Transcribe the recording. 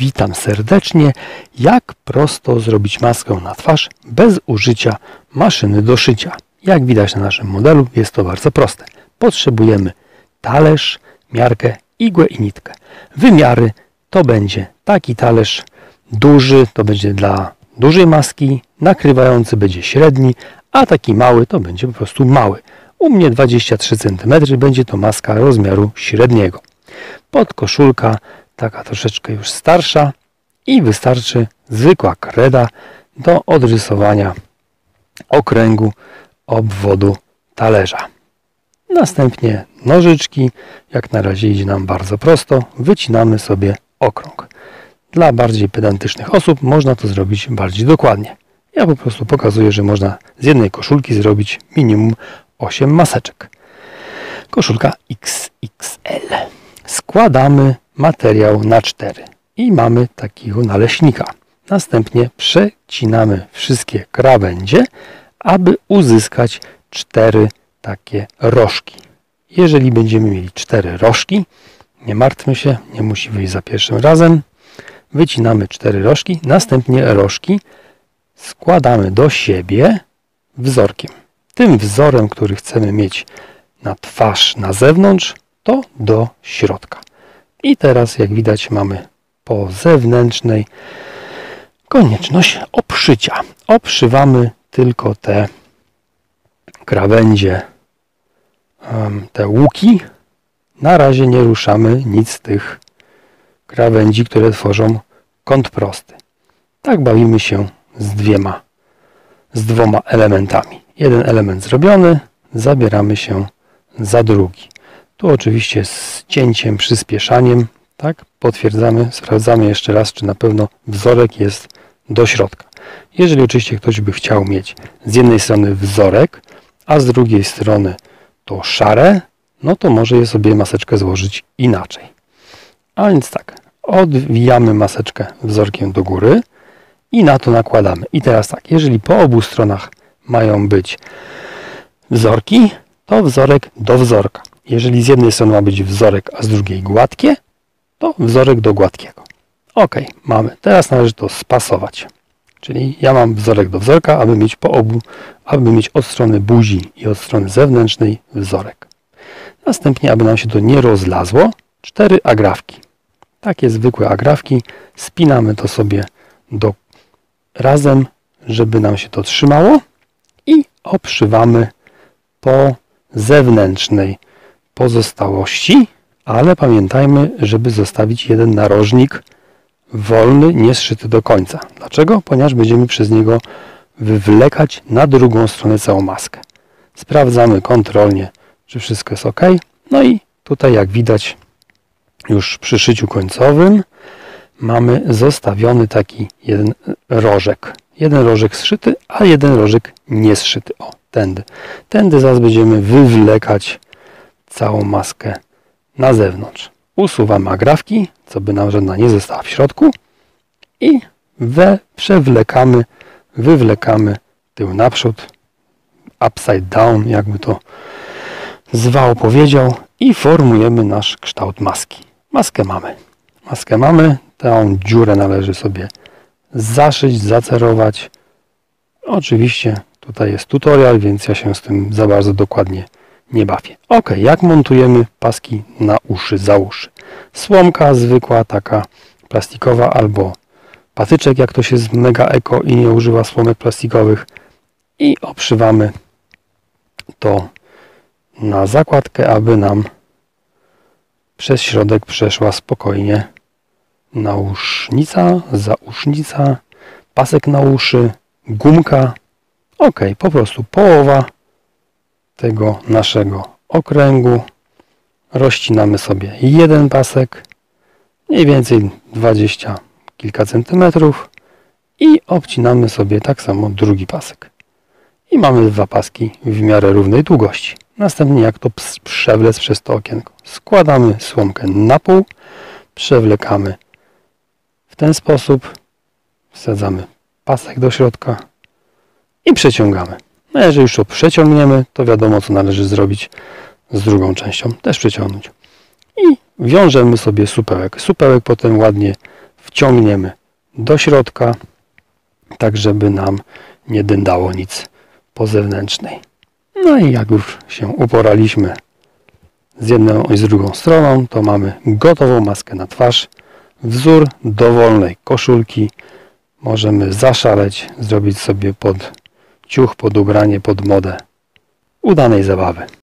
Witam serdecznie. Jak prosto zrobić maskę na twarz bez użycia maszyny do szycia? Jak widać na naszym modelu, jest to bardzo proste. Potrzebujemy talerz, miarkę, igłę i nitkę. Wymiary to będzie taki talerz duży, to będzie dla dużej maski, nakrywający będzie średni, a taki mały to będzie po prostu mały. U mnie 23 cm będzie to maska rozmiaru średniego. Podkoszulka taka troszeczkę już starsza i wystarczy zwykła kreda do odrysowania okręgu obwodu talerza. Następnie nożyczki, jak na razie idzie nam bardzo prosto, wycinamy sobie okrąg. Dla bardziej pedantycznych osób można to zrobić bardziej dokładnie. Ja po prostu pokazuję, że można z jednej koszulki zrobić minimum 8 maseczek. Koszulka XXL. Składamy materiał na 4 i mamy takiego naleśnika. Następnie przecinamy wszystkie krawędzie, aby uzyskać 4 takie rożki. Jeżeli będziemy mieli 4 rożki, nie martwmy się, nie musi wyjść za pierwszym razem. Wycinamy 4 rożki, następnie rożki składamy do siebie wzorkiem. Tym wzorem, który chcemy mieć na twarz na zewnątrz, to do środka. I teraz, jak widać, mamy po zewnętrznej konieczność obszycia. Obszywamy tylko te krawędzie, te łuki. Na razie nie ruszamy nic z tych krawędzi, które tworzą kąt prosty. Tak bawimy się z dwoma elementami. Jeden element zrobiony, zabieramy się za drugi. Tu oczywiście z cięciem, przyspieszaniem, tak? Potwierdzamy, sprawdzamy jeszcze raz, czy na pewno wzorek jest do środka. Jeżeli oczywiście ktoś by chciał mieć z jednej strony wzorek, a z drugiej strony to szare, no to może je sobie maseczkę złożyć inaczej. A więc tak, odwijamy maseczkę wzorkiem do góry i na to nakładamy. I teraz tak, jeżeli po obu stronach mają być wzorki, to wzorek do wzorka. Jeżeli z jednej strony ma być wzorek, a z drugiej gładkie, to wzorek do gładkiego. Ok, mamy. Teraz należy to spasować. Czyli ja mam wzorek do wzorka, aby mieć od strony buzi i od strony zewnętrznej wzorek. Następnie, aby nam się to nie rozlazło, 4 agrafki. Takie zwykłe agrafki. Spinamy to sobie razem, żeby nam się to trzymało i obszywamy po zewnętrznej pozostałości, ale pamiętajmy, żeby zostawić jeden narożnik wolny, nie zszyty do końca. Dlaczego? Ponieważ będziemy przez niego wywlekać na drugą stronę całą maskę. Sprawdzamy kontrolnie, czy wszystko jest ok. No i tutaj, jak widać, już przy szyciu końcowym mamy zostawiony taki jeden rożek. Jeden rożek zszyty, a jeden rożek niezszyty. O, tędy. Tędy zaraz będziemy wywlekać całą maskę na zewnątrz. Usuwamy agrafki, co by nam żadna nie została w środku i wywlekamy tył naprzód, upside down, jakby to zwał powiedział, i formujemy nasz kształt maski. Maskę mamy, tę dziurę należy sobie zaszyć, zacerować. Oczywiście tutaj jest tutorial, więc ja się z tym za bardzo dokładnie nie bawię. Ok, jak montujemy paski na uszy, za uszy? Słomka zwykła, taka plastikowa, albo patyczek, jak ktoś jest mega eko i nie używa słomek plastikowych, i obszywamy to na zakładkę, aby nam przez środek przeszła spokojnie nausznica, zausznica, pasek na uszy, gumka. Ok, po prostu połowa tego naszego okręgu. Rozcinamy sobie jeden pasek, mniej więcej 20 kilka centymetrów, i obcinamy sobie tak samo drugi pasek. I mamy 2 paski w miarę równej długości. Następnie, jak to przewlec przez to okienko, składamy słomkę na pół, przewlekamy w ten sposób, wsadzamy pasek do środka i przeciągamy. No jeżeli już to przeciągniemy, to wiadomo, co należy zrobić z drugą częścią. Też przeciągnąć. I wiążemy sobie supełek. Supełek potem ładnie w wciągniemy do środka, tak żeby nam nie dędało nic po zewnętrznej. No i jak już się uporaliśmy z jedną i z drugą stroną, to mamy gotową maskę na twarz. Wzór dowolnej koszulki. Możemy zaszaleć, zrobić sobie pod ciuch, pod ubranie, pod modę udanej zabawy.